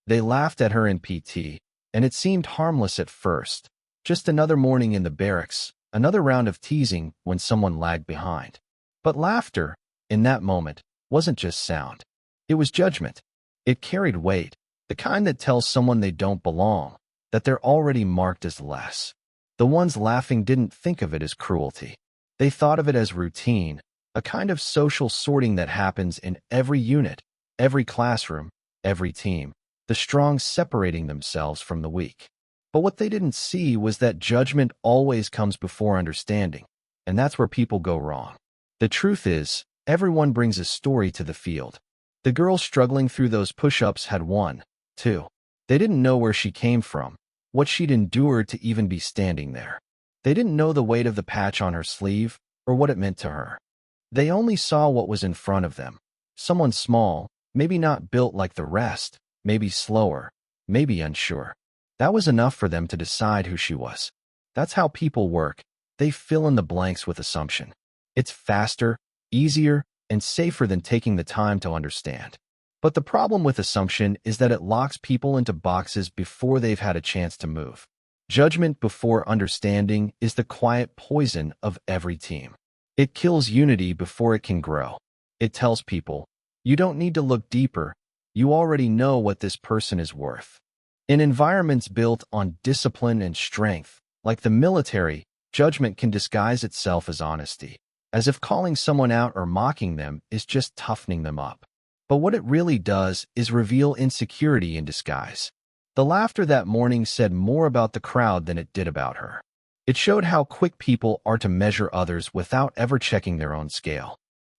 They laughed at her in PT, and it seemed harmless at first. Just another morning in the barracks, another round of teasing when someone lagged behind. But laughter, in that moment, wasn't just sound. It was judgment. It carried weight, the kind that tells someone they don't belong, that they're already marked as less. The ones laughing didn't think of it as cruelty. They thought of it as routine, a kind of social sorting that happens in every unit, every classroom, every team, the strong separating themselves from the weak. But what they didn't see was that judgment always comes before understanding, and that's where people go wrong. The truth is, everyone brings a story to the field. The girl struggling through those push-ups had one, too. They didn't know where she came from, what she'd endured to even be standing there. They didn't know the weight of the patch on her sleeve or what it meant to her. They only saw what was in front of them. Someone small, maybe not built like the rest, maybe slower, maybe unsure. That was enough for them to decide who she was. That's how people work. They fill in the blanks with assumption. It's faster, easier, and safer than taking the time to understand. But the problem with assumption is that it locks people into boxes before they've had a chance to move. Judgment before understanding is the quiet poison of every team. It kills unity before it can grow. It tells people, you don't need to look deeper. You already know what this person is worth. In environments built on discipline and strength, like the military, judgment can disguise itself as honesty, as if calling someone out or mocking them is just toughening them up. But what it really does is reveal insecurity in disguise. The laughter that morning said more about the crowd than it did about her. It showed how quick people are to measure others without ever checking their own scale.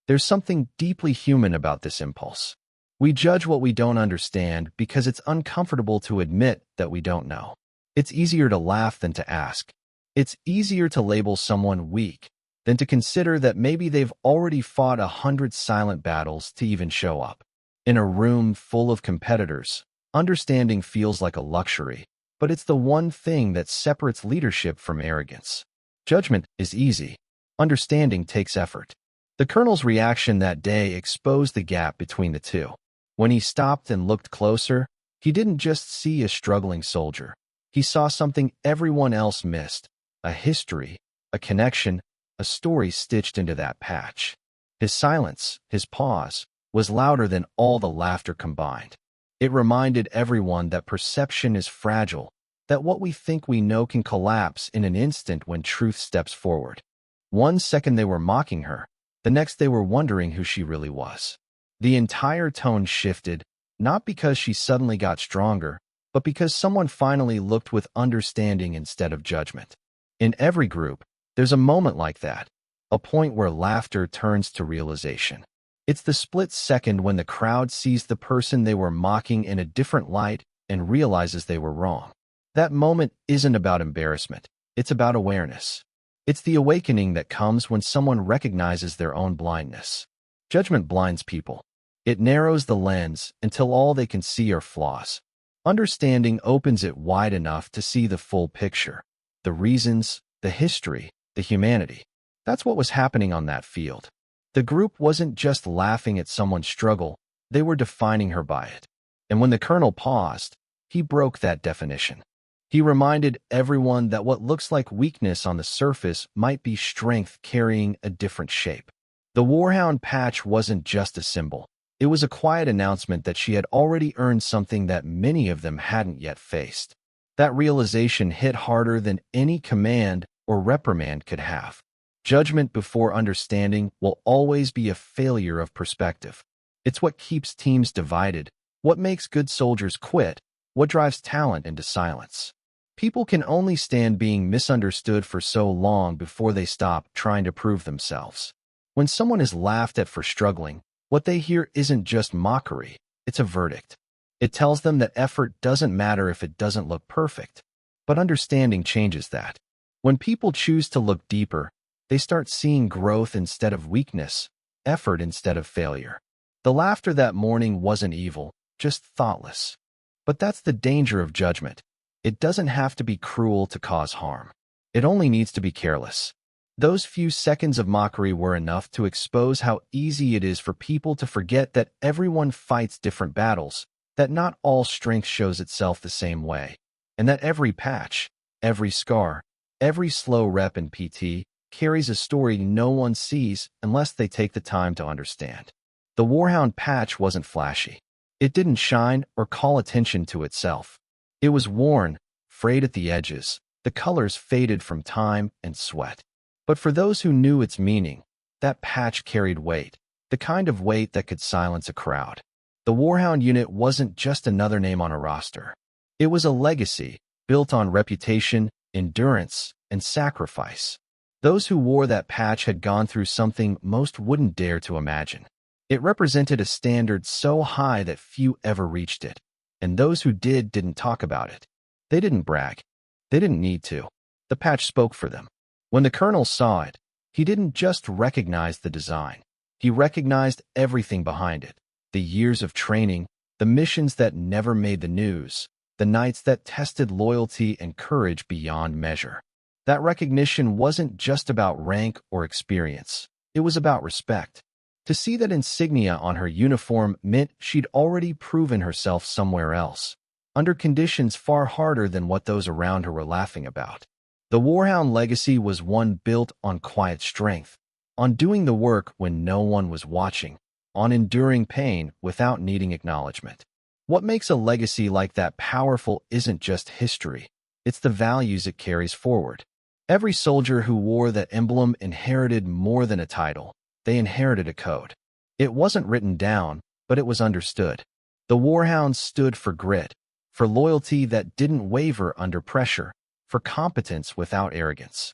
There's something deeply human about this impulse. We judge what we don't understand because it's uncomfortable to admit that we don't know. It's easier to laugh than to ask. It's easier to label someone weak than to consider that maybe they've already fought 100 silent battles to even show up. In a room full of competitors, understanding feels like a luxury, but it's the one thing that separates leadership from arrogance. Judgment is easy. Understanding takes effort. The colonel's reaction that day exposed the gap between the two. When he stopped and looked closer, he didn't just see a struggling soldier. He saw something everyone else missed, a history, a connection, a story stitched into that patch. His silence, his pause, was louder than all the laughter combined. It reminded everyone that perception is fragile, that what we think we know can collapse in an instant when truth steps forward. One second they were mocking her, the next they were wondering who she really was. The entire tone shifted, not because she suddenly got stronger, but because someone finally looked with understanding instead of judgment. In every group, there's a moment like that, a point where laughter turns to realization. It's the split second when the crowd sees the person they were mocking in a different light and realizes they were wrong. That moment isn't about embarrassment, it's about awareness. It's the awakening that comes when someone recognizes their own blindness. Judgment blinds people. It narrows the lens until all they can see are flaws. Understanding opens it wide enough to see the full picture, the reasons, the history, the humanity. That's what was happening on that field. The group wasn't just laughing at someone's struggle, they were defining her by it. And when the colonel paused, he broke that definition. He reminded everyone that what looks like weakness on the surface might be strength carrying a different shape. The Warhound patch wasn't just a symbol. It was a quiet announcement that she had already earned something that many of them hadn't yet faced. That realization hit harder than any command or reprimand could have. Judgment before understanding will always be a failure of perspective. It's what keeps teams divided, what makes good soldiers quit, what drives talent into silence. People can only stand being misunderstood for so long before they stop trying to prove themselves. When someone is laughed at for struggling, what they hear isn't just mockery, it's a verdict. It tells them that effort doesn't matter if it doesn't look perfect. But understanding changes that. When people choose to look deeper, they start seeing growth instead of weakness, effort instead of failure. The laughter that morning wasn't evil, just thoughtless. But that's the danger of judgment. It doesn't have to be cruel to cause harm. It only needs to be careless. Those few seconds of mockery were enough to expose how easy it is for people to forget that everyone fights different battles, that not all strength shows itself the same way, and that every patch, every scar, every slow rep in PT carries a story no one sees unless they take the time to understand. The Warhound patch wasn't flashy. It didn't shine or call attention to itself. It was worn, frayed at the edges, the colors faded from time and sweat. But for those who knew its meaning, that patch carried weight, the kind of weight that could silence a crowd. The Warhound unit wasn't just another name on a roster. It was a legacy built on reputation, endurance, and sacrifice. Those who wore that patch had gone through something most wouldn't dare to imagine. It represented a standard so high that few ever reached it, and those who didn't talk about it. They didn't brag. They didn't need to. The patch spoke for them. When the colonel saw it, he didn't just recognize the design. He recognized everything behind it. The years of training, the missions that never made the news, the nights that tested loyalty and courage beyond measure. That recognition wasn't just about rank or experience. It was about respect. To see that insignia on her uniform meant she'd already proven herself somewhere else, under conditions far harder than what those around her were laughing about. The Warhound legacy was one built on quiet strength, on doing the work when no one was watching, on enduring pain without needing acknowledgement. What makes a legacy like that powerful isn't just history, it's the values it carries forward. Every soldier who wore that emblem inherited more than a title. They inherited a code. It wasn't written down, but it was understood. The Warhounds stood for grit, for loyalty that didn't waver under pressure, for competence without arrogance.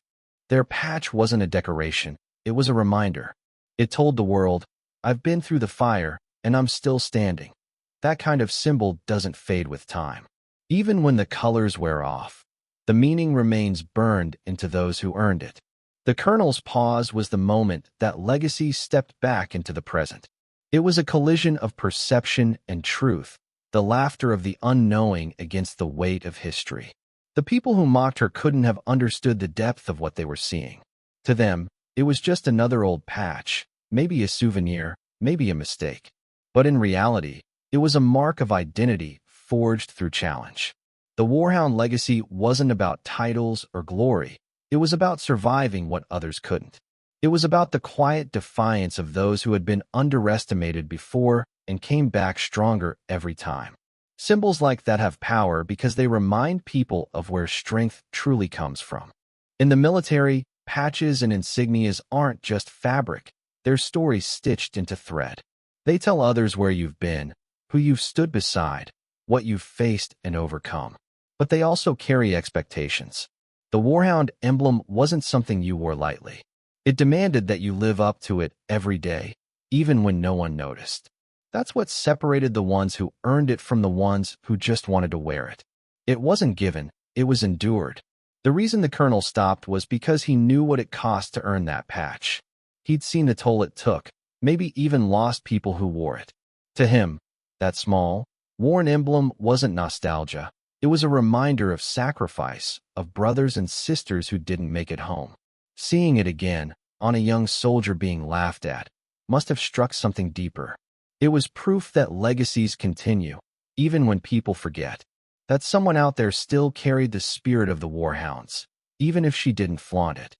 Their patch wasn't a decoration, it was a reminder. It told the world, I've been through the fire, and I'm still standing. That kind of symbol doesn't fade with time. Even when the colors wear off, the meaning remains burned into those who earned it. The colonel's pause was the moment that legacy stepped back into the present. It was a collision of perception and truth, the laughter of the unknowing against the weight of history. The people who mocked her couldn't have understood the depth of what they were seeing. To them, it was just another old patch, maybe a souvenir, maybe a mistake. But in reality, it was a mark of identity forged through challenge. The Warhound legacy wasn't about titles or glory. It was about surviving what others couldn't. It was about the quiet defiance of those who had been underestimated before and came back stronger every time. Symbols like that have power because they remind people of where strength truly comes from. In the military, patches and insignias aren't just fabric. They're stories stitched into thread. They tell others where you've been, who you've stood beside, what you've faced and overcome. But they also carry expectations. The Warhound emblem wasn't something you wore lightly. It demanded that you live up to it every day, even when no one noticed. That's what separated the ones who earned it from the ones who just wanted to wear it. It wasn't given, it was endured. The reason the colonel stopped was because he knew what it cost to earn that patch. He'd seen the toll it took, maybe even lost people who wore it. To him, that small, worn emblem wasn't nostalgia. It was a reminder of sacrifice, of brothers and sisters who didn't make it home. Seeing it again, on a young soldier being laughed at, must have struck something deeper. It was proof that legacies continue, even when people forget. That someone out there still carried the spirit of the Warhounds, even if she didn't flaunt it.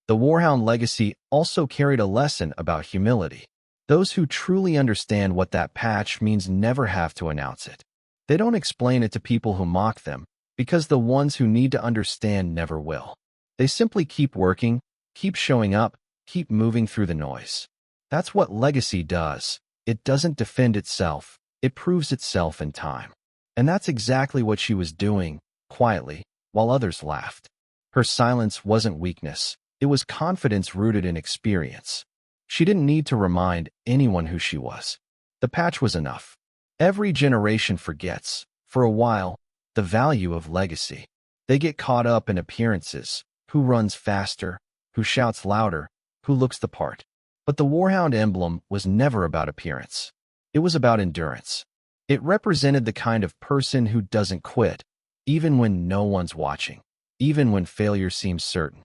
The Warhound legacy also carried a lesson about humility. Those who truly understand what that patch means never have to announce it. They don't explain it to people who mock them, because the ones who need to understand never will. They simply keep working, keep showing up, keep moving through the noise. That's what legacy does. It doesn't defend itself, it proves itself in time. And that's exactly what she was doing, quietly, while others laughed. Her silence wasn't weakness, it was confidence rooted in experience. She didn't need to remind anyone who she was. The patch was enough. Every generation forgets, for a while, the value of legacy. They get caught up in appearances, who runs faster, who shouts louder, who looks the part. But the Warhound emblem was never about appearance. It was about endurance. It represented the kind of person who doesn't quit, even when no one's watching, even when failure seems certain.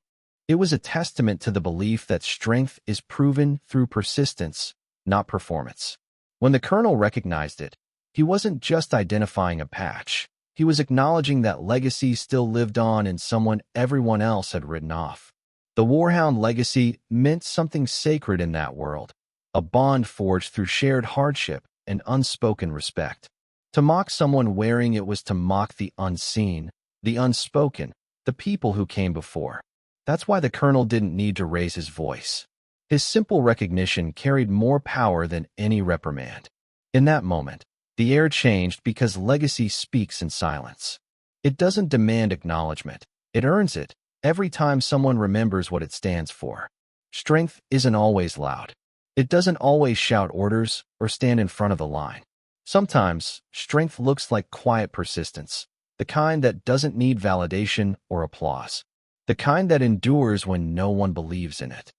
It was a testament to the belief that strength is proven through persistence, not performance. When the colonel recognized it, He wasn't just identifying a patch. He was acknowledging that legacy still lived on in someone everyone else had written off. The Warhound legacy meant something sacred in that world, a bond forged through shared hardship and unspoken respect. To mock someone wearing it was to mock the unseen, the unspoken, the people who came before. That's why the colonel didn't need to raise his voice. His simple recognition carried more power than any reprimand. In that moment, the air changed because legacy speaks in silence. It doesn't demand acknowledgement. It earns it every time someone remembers what it stands for. Strength isn't always loud. It doesn't always shout orders or stand in front of the line. Sometimes, strength looks like quiet persistence, the kind that doesn't need validation or applause, the kind that endures when no one believes in it.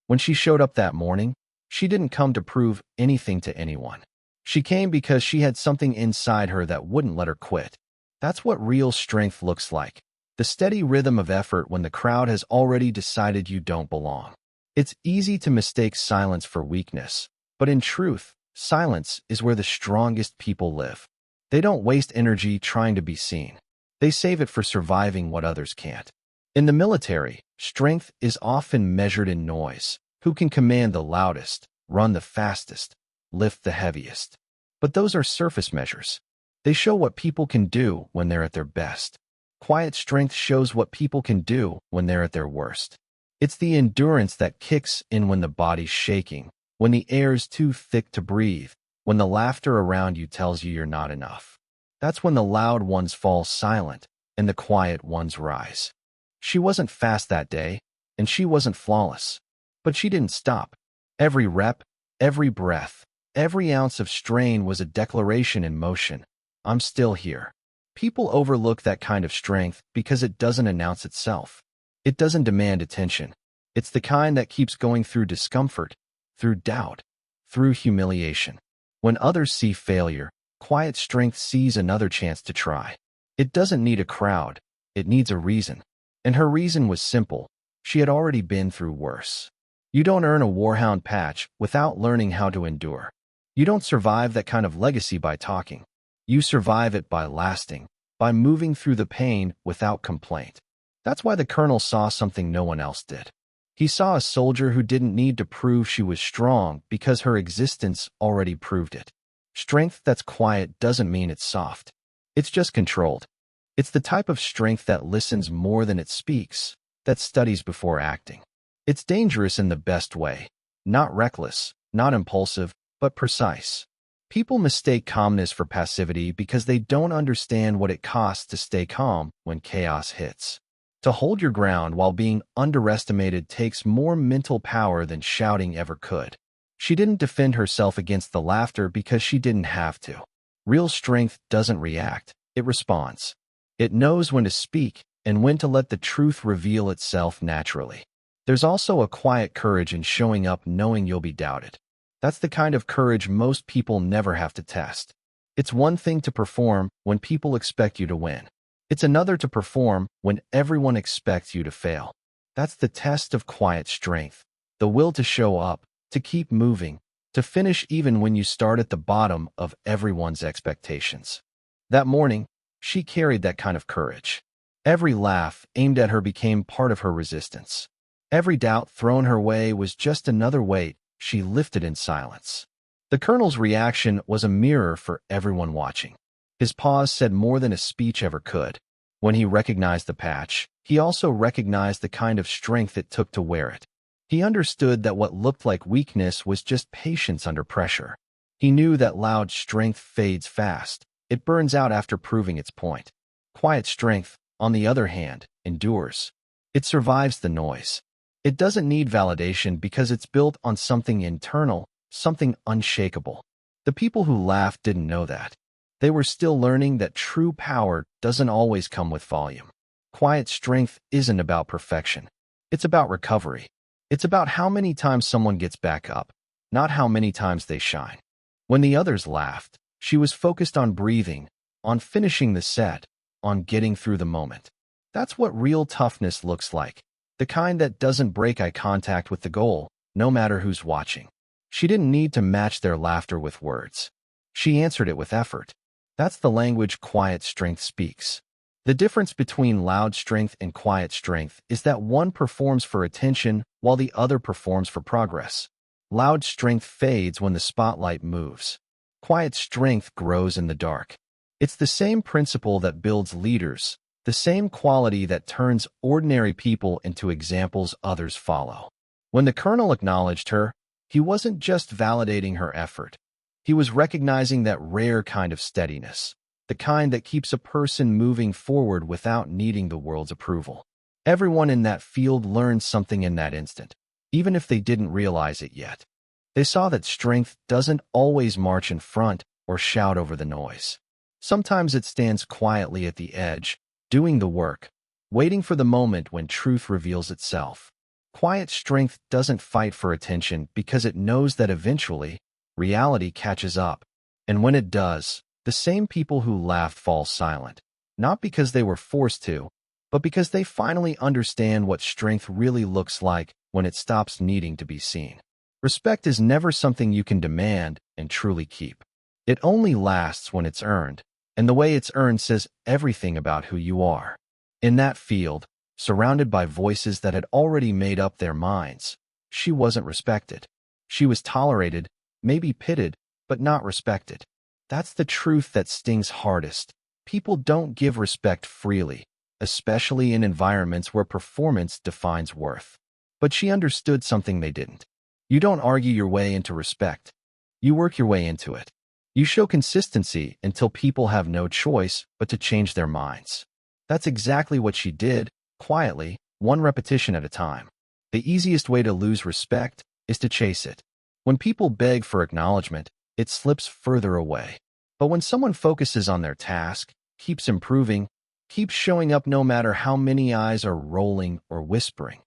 When she showed up that morning, she didn't come to prove anything to anyone. She came because she had something inside her that wouldn't let her quit. That's what real strength looks like, the steady rhythm of effort when the crowd has already decided you don't belong. It's easy to mistake silence for weakness, but in truth, silence is where the strongest people live. They don't waste energy trying to be seen. They save it for surviving what others can't. In the military, strength is often measured in noise. Who can command the loudest, run the fastest, lift the heaviest? But those are surface measures. They show what people can do when they're at their best. Quiet strength shows what people can do when they're at their worst. It's the endurance that kicks in when the body's shaking, when the air's too thick to breathe, when the laughter around you tells you you're not enough. That's when the loud ones fall silent and the quiet ones rise. She wasn't fast that day, and she wasn't flawless. But she didn't stop. Every rep, every breath, every ounce of strain was a declaration in motion. I'm still here. People overlook that kind of strength because it doesn't announce itself. It doesn't demand attention. It's the kind that keeps going through discomfort, through doubt, through humiliation. When others see failure, quiet strength sees another chance to try. It doesn't need a crowd. It needs a reason. And her reason was simple. She had already been through worse. You don't earn a Warhound patch without learning how to endure. You don't survive that kind of legacy by talking. You survive it by lasting, by moving through the pain without complaint. That's why the colonel saw something no one else did. He saw a soldier who didn't need to prove she was strong because her existence already proved it. Strength that's quiet doesn't mean it's soft. It's just controlled. It's the type of strength that listens more than it speaks, that studies before acting. It's dangerous in the best way, not reckless, not impulsive, but precise. People mistake calmness for passivity because they don't understand what it costs to stay calm when chaos hits. To hold your ground while being underestimated takes more mental power than shouting ever could. She didn't defend herself against the laughter because she didn't have to. Real strength doesn't react, it responds. It knows when to speak and when to let the truth reveal itself naturally. There's also a quiet courage in showing up knowing you'll be doubted. That's the kind of courage most people never have to test. It's one thing to perform when people expect you to win. It's another to perform when everyone expects you to fail. That's the test of quiet strength. The will to show up, to keep moving, to finish even when you start at the bottom of everyone's expectations. That morning, she carried that kind of courage. Every laugh aimed at her became part of her resistance. Every doubt thrown her way was just another weight she lifted in silence. The colonel's reaction was a mirror for everyone watching. His pause said more than a speech ever could. When he recognized the patch, he also recognized the kind of strength it took to wear it. He understood that what looked like weakness was just patience under pressure. He knew that loud strength fades fast. It burns out after proving its point. Quiet strength, on the other hand, endures. It survives the noise. It doesn't need validation because it's built on something internal, something unshakable. The people who laughed didn't know that. They were still learning that true power doesn't always come with volume. Quiet strength isn't about perfection. It's about recovery. It's about how many times someone gets back up, not how many times they shine. When the others laughed, she was focused on breathing, on finishing the set, on getting through the moment. That's what real toughness looks like. The kind that doesn't break eye contact with the goal, no matter who's watching. She didn't need to match their laughter with words. She answered it with effort. That's the language quiet strength speaks. The difference between loud strength and quiet strength is that one performs for attention while the other performs for progress. Loud strength fades when the spotlight moves. Quiet strength grows in the dark. It's the same principle that builds leaders, the same quality that turns ordinary people into examples others follow. When the colonel acknowledged her, he wasn't just validating her effort. He was recognizing that rare kind of steadiness, the kind that keeps a person moving forward without needing the world's approval. Everyone in that field learned something in that instant, even if they didn't realize it yet. They saw that strength doesn't always march in front or shout over the noise. Sometimes it stands quietly at the edge, doing the work, waiting for the moment when truth reveals itself. Quiet strength doesn't fight for attention because it knows that eventually, reality catches up. And when it does, the same people who laughed fall silent, not because they were forced to, but because they finally understand what strength really looks like when it stops needing to be seen. Respect is never something you can demand and truly keep. It only lasts when it's earned, and the way it's earned says everything about who you are. In that field, surrounded by voices that had already made up their minds, she wasn't respected. She was tolerated, maybe pitted, but not respected. That's the truth that stings hardest. People don't give respect freely, especially in environments where performance defines worth. But she understood something they didn't. You don't argue your way into respect. You work your way into it. You show consistency until people have no choice but to change their minds. That's exactly what she did, quietly, one repetition at a time. The easiest way to lose respect is to chase it. When people beg for acknowledgement, it slips further away. But when someone focuses on their task, keeps improving, keeps showing up no matter how many eyes are rolling or whispering,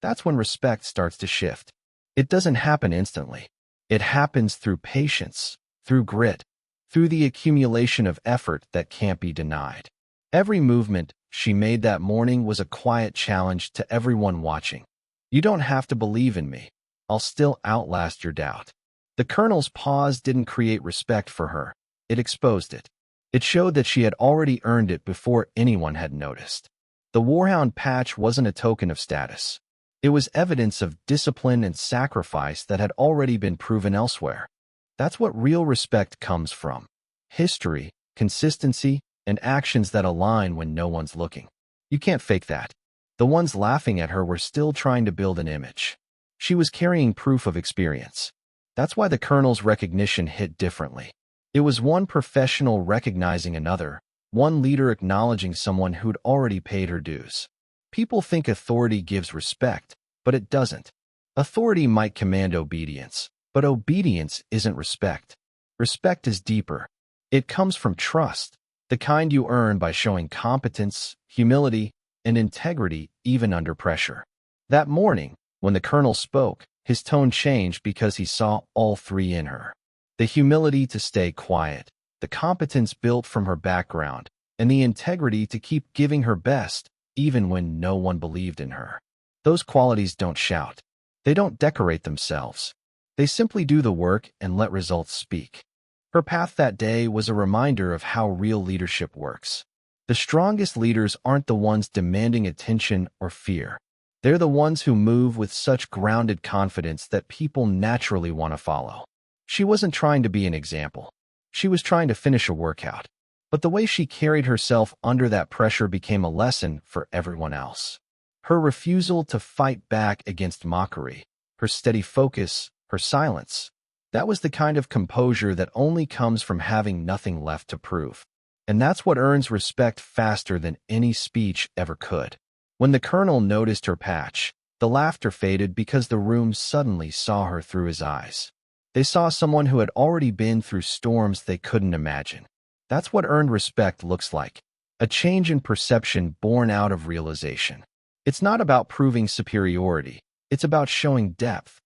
that's when respect starts to shift. It doesn't happen instantly. It happens through patience, through grit, through the accumulation of effort that can't be denied. Every movement she made that morning was a quiet challenge to everyone watching. You don't have to believe in me. I'll still outlast your doubt. The colonel's pause didn't create respect for her. It exposed it. It showed that she had already earned it before anyone had noticed. The Warhound patch wasn't a token of status. It was evidence of discipline and sacrifice that had already been proven elsewhere. That's what real respect comes from. History, consistency, and actions that align when no one's looking. You can't fake that. The ones laughing at her were still trying to build an image. She was carrying proof of experience. That's why the colonel's recognition hit differently. It was one professional recognizing another, one leader acknowledging someone who'd already paid her dues. People think authority gives respect, but it doesn't. Authority might command obedience, but obedience isn't respect. Respect is deeper. It comes from trust, the kind you earn by showing competence, humility, and integrity even under pressure. That morning, when the colonel spoke, his tone changed because he saw all three in her. The humility to stay quiet, the competence built from her background, and the integrity to keep giving her best, even when no one believed in her. Those qualities don't shout. They don't decorate themselves. They simply do the work and let results speak. Her path that day was a reminder of how real leadership works. The strongest leaders aren't the ones demanding attention or fear. They're the ones who move with such grounded confidence that people naturally want to follow. She wasn't trying to be an example. She was trying to finish a workout. But the way she carried herself under that pressure became a lesson for everyone else. Her refusal to fight back against mockery, her steady focus, her silence, that was the kind of composure that only comes from having nothing left to prove. And that's what earns respect faster than any speech ever could. When the colonel noticed her patch, the laughter faded because the room suddenly saw her through his eyes. They saw someone who had already been through storms they couldn't imagine. That's what earned respect looks like, a change in perception born out of realization. It's not about proving superiority, it's about showing depth.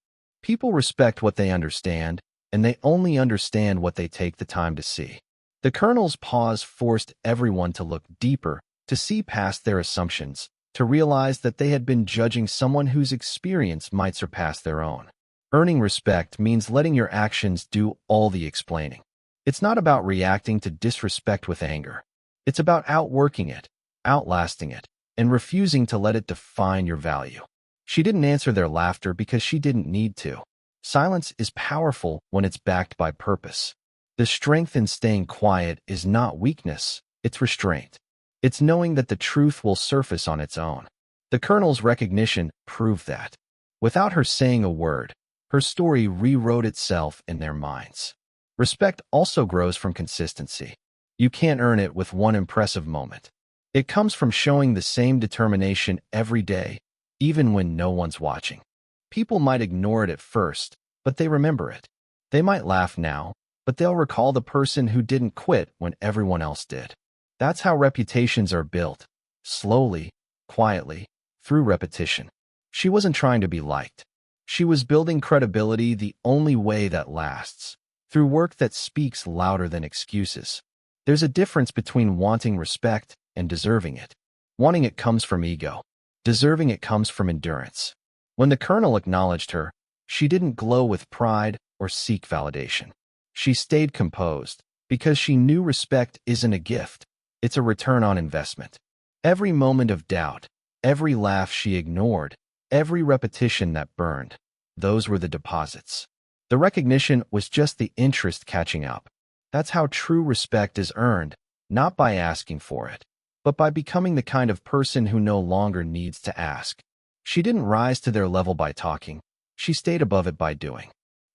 People respect what they understand, and they only understand what they take the time to see. The colonel's pause forced everyone to look deeper, to see past their assumptions, to realize that they had been judging someone whose experience might surpass their own. Earning respect means letting your actions do all the explaining. It's not about reacting to disrespect with anger. It's about outworking it, outlasting it, and refusing to let it define your value. She didn't answer their laughter because she didn't need to. Silence is powerful when it's backed by purpose. The strength in staying quiet is not weakness, it's restraint. It's knowing that the truth will surface on its own. The Colonel's recognition proved that. Without her saying a word, her story rewrote itself in their minds. Respect also grows from consistency. You can't earn it with one impressive moment. It comes from showing the same determination every day, even when no one's watching. People might ignore it at first, but they remember it. They might laugh now, but they'll recall the person who didn't quit when everyone else did. That's how reputations are built, slowly, quietly, through repetition. She wasn't trying to be liked. She was building credibility the only way that lasts, through work that speaks louder than excuses. There's a difference between wanting respect and deserving it. Wanting it comes from ego. Deserving it comes from endurance. When the Colonel acknowledged her, she didn't glow with pride or seek validation. She stayed composed because she knew respect isn't a gift, it's a return on investment. Every moment of doubt, every laugh she ignored, every repetition that burned, those were the deposits. The recognition was just the interest catching up. That's how true respect is earned, not by asking for it, but by becoming the kind of person who no longer needs to ask. She didn't rise to their level by talking. She stayed above it by doing.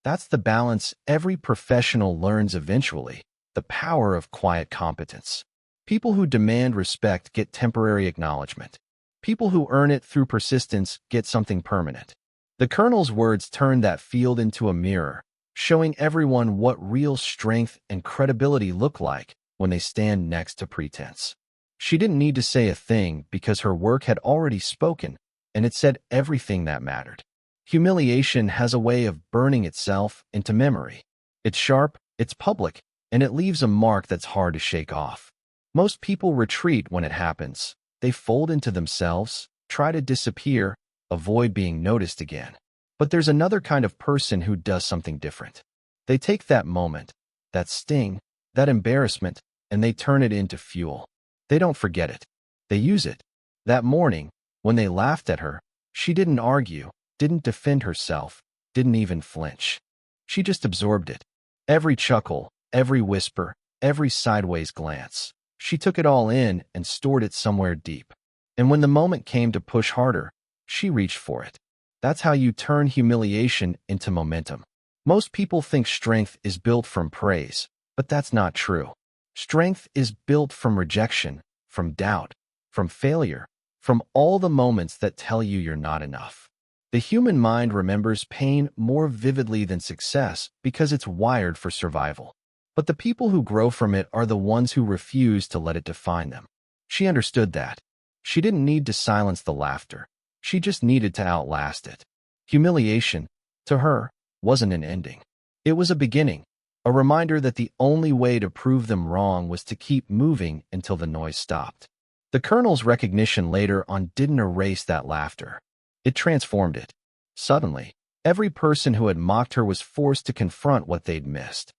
That's the balance every professional learns eventually, the power of quiet competence. People who demand respect get temporary acknowledgement. People who earn it through persistence get something permanent. The Colonel's words turned that field into a mirror, showing everyone what real strength and credibility look like when they stand next to pretense. She didn't need to say a thing because her work had already spoken, and it said everything that mattered. Humiliation has a way of burning itself into memory. It's sharp, it's public, and it leaves a mark that's hard to shake off. Most people retreat when it happens. They fold into themselves, try to disappear, avoid being noticed again. But there's another kind of person who does something different. They take that moment, that sting, that embarrassment, and they turn it into fuel. They don't forget it. They use it. That morning, when they laughed at her, she didn't argue, didn't defend herself, didn't even flinch. She just absorbed it. Every chuckle, every whisper, every sideways glance. She took it all in and stored it somewhere deep. And when the moment came to push harder, she reached for it. That's how you turn humiliation into momentum. Most people think strength is built from praise, but that's not true. Strength is built from rejection, from doubt, from failure, from all the moments that tell you you're not enough. The human mind remembers pain more vividly than success because it's wired for survival. But the people who grow from it are the ones who refuse to let it define them. She understood that. She didn't need to silence the laughter. She just needed to outlast it. Humiliation, to her, wasn't an ending. It was a beginning, a reminder that the only way to prove them wrong was to keep moving until the noise stopped. The Colonel's recognition later on didn't erase that laughter. It transformed it. Suddenly, every person who had mocked her was forced to confront what they'd missed.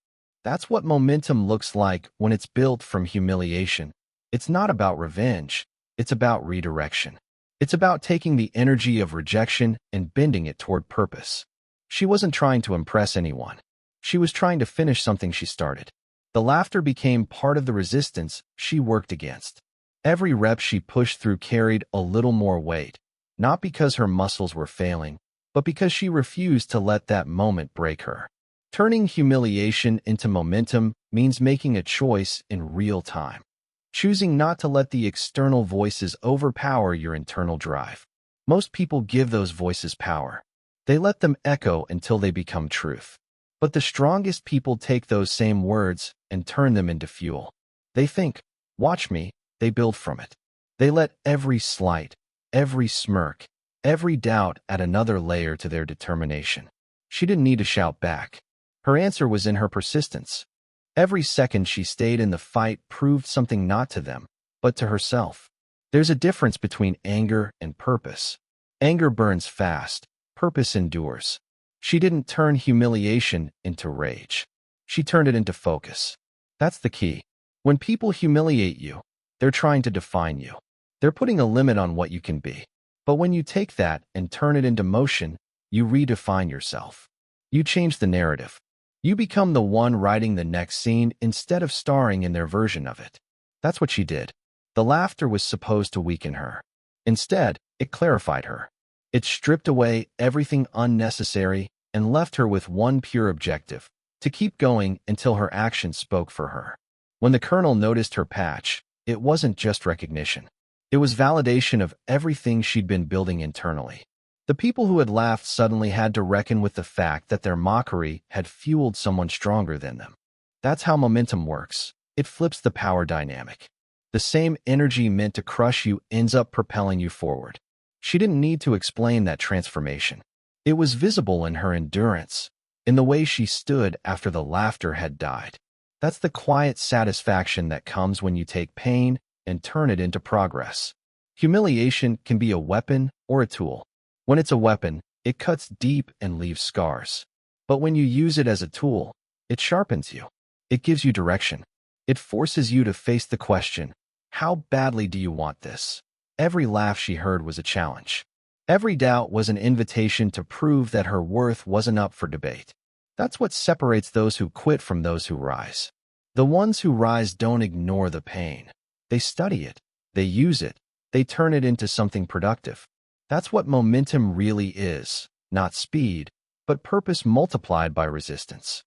That's what momentum looks like when it's built from humiliation. It's not about revenge. It's about redirection. It's about taking the energy of rejection and bending it toward purpose. She wasn't trying to impress anyone. She was trying to finish something she started. The laughter became part of the resistance she worked against. Every rep she pushed through carried a little more weight, not because her muscles were failing, but because she refused to let that moment break her. Turning humiliation into momentum means making a choice in real time. Choosing not to let the external voices overpower your internal drive. Most people give those voices power. They let them echo until they become truth. But the strongest people take those same words and turn them into fuel. They think, watch me, they build from it. They let every slight, every smirk, every doubt add another layer to their determination. She didn't need to shout back. Her answer was in her persistence. Every second she stayed in the fight proved something not to them, but to herself. There's a difference between anger and purpose. Anger burns fast, purpose endures. She didn't turn humiliation into rage. She turned it into focus. That's the key. When people humiliate you, they're trying to define you. They're putting a limit on what you can be. But when you take that and turn it into motion, you redefine yourself. You change the narrative. You become the one writing the next scene instead of starring in their version of it. That's what she did. The laughter was supposed to weaken her. Instead, it clarified her. It stripped away everything unnecessary and left her with one pure objective: to keep going until her actions spoke for her. When the colonel noticed her patch, it wasn't just recognition. It was validation of everything she'd been building internally. The people who had laughed suddenly had to reckon with the fact that their mockery had fueled someone stronger than them. That's how momentum works. It flips the power dynamic. The same energy meant to crush you ends up propelling you forward. She didn't need to explain that transformation. It was visible in her endurance, in the way she stood after the laughter had died. That's the quiet satisfaction that comes when you take pain and turn it into progress. Humiliation can be a weapon or a tool. When it's a weapon, it cuts deep and leaves scars. But when you use it as a tool, it sharpens you. It gives you direction. It forces you to face the question, how badly do you want this? Every laugh she heard was a challenge. Every doubt was an invitation to prove that her worth wasn't up for debate. That's what separates those who quit from those who rise. The ones who rise don't ignore the pain. They study it. They use it. They turn it into something productive. That's what momentum really is, not speed, but purpose multiplied by resistance.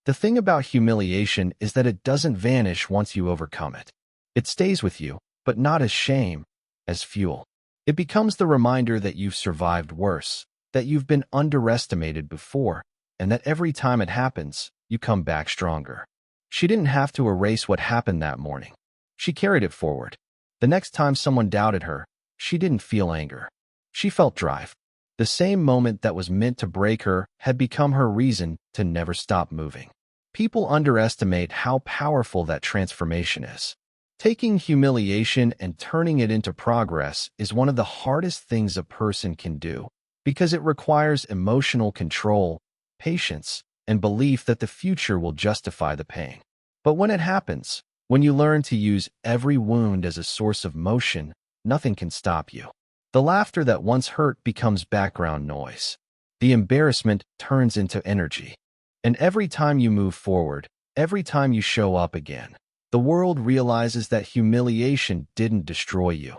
The thing about humiliation is that it doesn't vanish once you overcome it. It stays with you, but not as shame, as fuel. It becomes the reminder that you've survived worse, that you've been underestimated before, and that every time it happens, you come back stronger. She didn't have to erase what happened that morning. She carried it forward. The next time someone doubted her, she didn't feel anger. She felt drive. The same moment that was meant to break her had become her reason to never stop moving. People underestimate how powerful that transformation is. Taking humiliation and turning it into progress is one of the hardest things a person can do, because it requires emotional control, patience, and belief that the future will justify the pain. But when it happens, when you learn to use every wound as a source of motion, nothing can stop you. The laughter that once hurt becomes background noise. The embarrassment turns into energy. And every time you move forward, every time you show up again, the world realizes that humiliation didn't destroy you.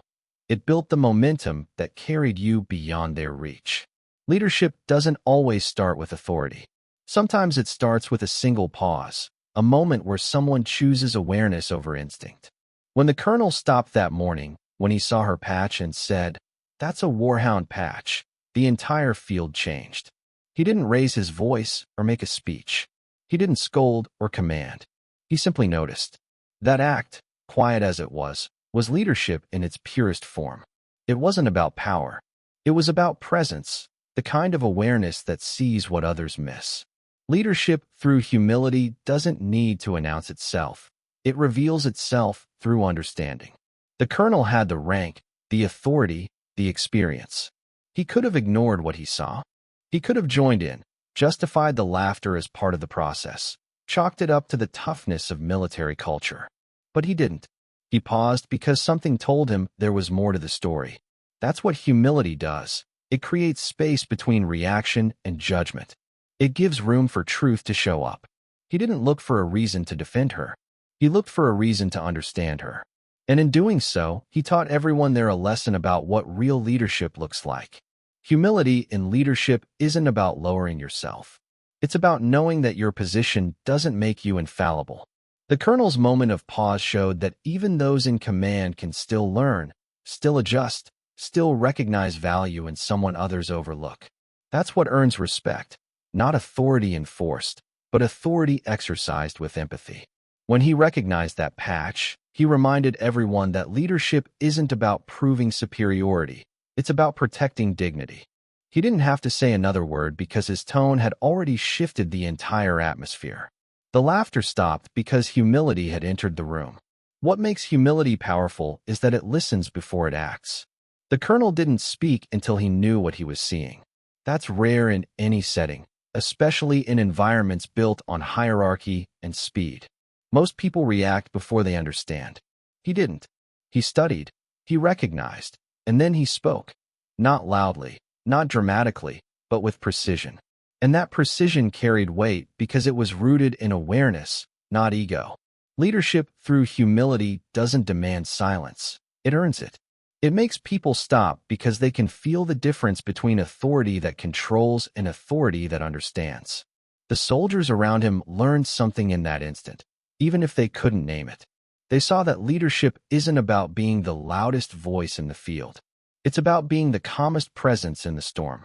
It built the momentum that carried you beyond their reach. Leadership doesn't always start with authority. Sometimes it starts with a single pause, a moment where someone chooses awareness over instinct. When the colonel stopped that morning, when he saw her patch and said, "That's a warhound patch," the entire field changed. He didn't raise his voice or make a speech. He didn't scold or command. He simply noticed. That act, quiet as it was leadership in its purest form. It wasn't about power. It was about presence, the kind of awareness that sees what others miss. Leadership through humility doesn't need to announce itself. It reveals itself through understanding. The colonel had the rank, the authority, the experience. He could have ignored what he saw. He could have joined in, justified the laughter as part of the process, chalked it up to the toughness of military culture. But he didn't. He paused because something told him there was more to the story. That's what humility does. It creates space between reaction and judgment. It gives room for truth to show up. He didn't look for a reason to defend her. He looked for a reason to understand her. And in doing so, he taught everyone there a lesson about what real leadership looks like. Humility in leadership isn't about lowering yourself. It's about knowing that your position doesn't make you infallible. The colonel's moment of pause showed that even those in command can still learn, still adjust, still recognize value in someone others overlook. That's what earns respect, not authority enforced, but authority exercised with empathy. When he recognized that patch, he reminded everyone that leadership isn't about proving superiority. It's about protecting dignity. He didn't have to say another word because his tone had already shifted the entire atmosphere. The laughter stopped because humility had entered the room. What makes humility powerful is that it listens before it acts. The colonel didn't speak until he knew what he was seeing. That's rare in any setting, especially in environments built on hierarchy and speed. Most people react before they understand. He didn't. He studied, he recognized, and then he spoke. Not loudly, not dramatically, but with precision. And that precision carried weight because it was rooted in awareness, not ego. Leadership through humility doesn't demand silence. It earns it. It makes people stop because they can feel the difference between authority that controls and authority that understands. The soldiers around him learned something in that instant, even if they couldn't name it. They saw that leadership isn't about being the loudest voice in the field. It's about being the calmest presence in the storm.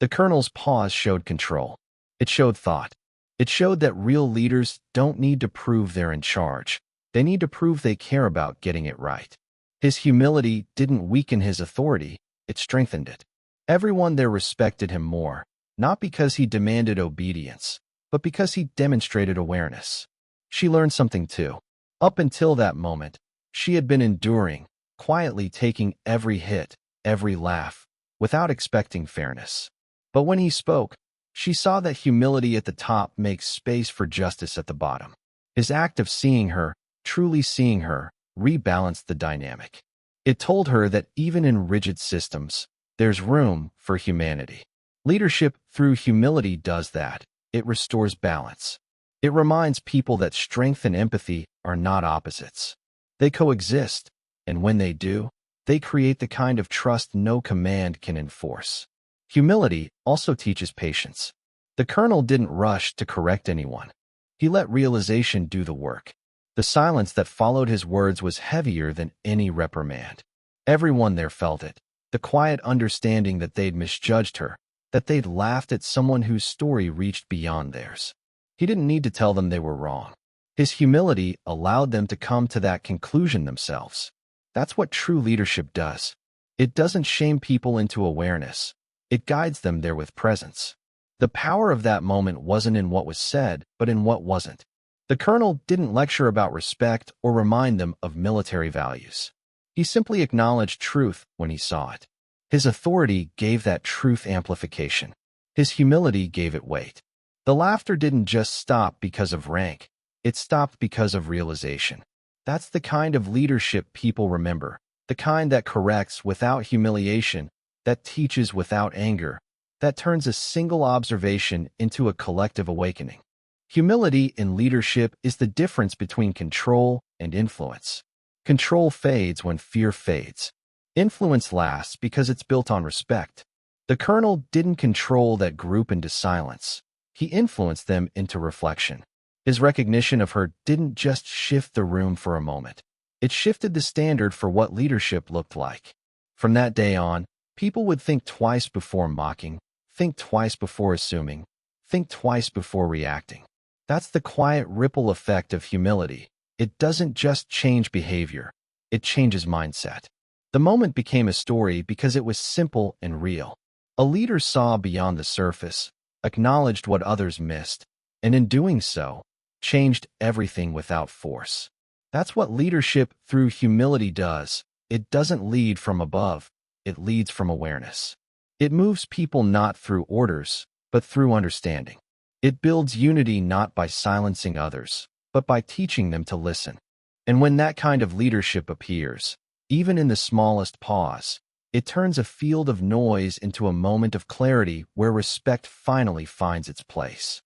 The colonel's pause showed control. It showed thought. It showed that real leaders don't need to prove they're in charge. They need to prove they care about getting it right. His humility didn't weaken his authority, it strengthened it. Everyone there respected him more, not because he demanded obedience, but because he demonstrated awareness. She learned something too. Up until that moment, she had been enduring, quietly taking every hit, every laugh, without expecting fairness. But when he spoke, she saw that humility at the top makes space for justice at the bottom. His act of seeing her, truly seeing her, rebalanced the dynamic. It told her that even in rigid systems, there's room for humanity. Leadership through humility does that. It restores balance. It reminds people that strength and empathy are not opposites. They coexist, and when they do, they create the kind of trust no command can enforce. Humility also teaches patience. The colonel didn't rush to correct anyone. He let realization do the work. The silence that followed his words was heavier than any reprimand. Everyone there felt it, the quiet understanding that they'd misjudged her, that they'd laughed at someone whose story reached beyond theirs. He didn't need to tell them they were wrong. His humility allowed them to come to that conclusion themselves. That's what true leadership does. It doesn't shame people into awareness. It guides them there with presence. The power of that moment wasn't in what was said, but in what wasn't. The colonel didn't lecture about respect or remind them of military values. He simply acknowledged truth when he saw it. His authority gave that truth amplification. His humility gave it weight. The laughter didn't just stop because of rank. It stopped because of realization. That's the kind of leadership people remember, the kind that corrects without humiliation, that teaches without anger, that turns a single observation into a collective awakening. Humility in leadership is the difference between control and influence. Control fades when fear fades. Influence lasts because it's built on respect. The colonel didn't control that group into silence. He influenced them into reflection. His recognition of her didn't just shift the room for a moment. It shifted the standard for what leadership looked like. From that day on, people would think twice before mocking, think twice before assuming, think twice before reacting. That's the quiet ripple effect of humility. It doesn't just change behavior, it changes mindset. The moment became a story because it was simple and real. A leader saw beyond the surface, acknowledged what others missed, and in doing so, changed everything without force. That's what leadership through humility does. It doesn't lead from above, it leads from awareness. It moves people not through orders, but through understanding. It builds unity not by silencing others, but by teaching them to listen. And when that kind of leadership appears, even in the smallest pause, it turns a field of noise into a moment of clarity where respect finally finds its place.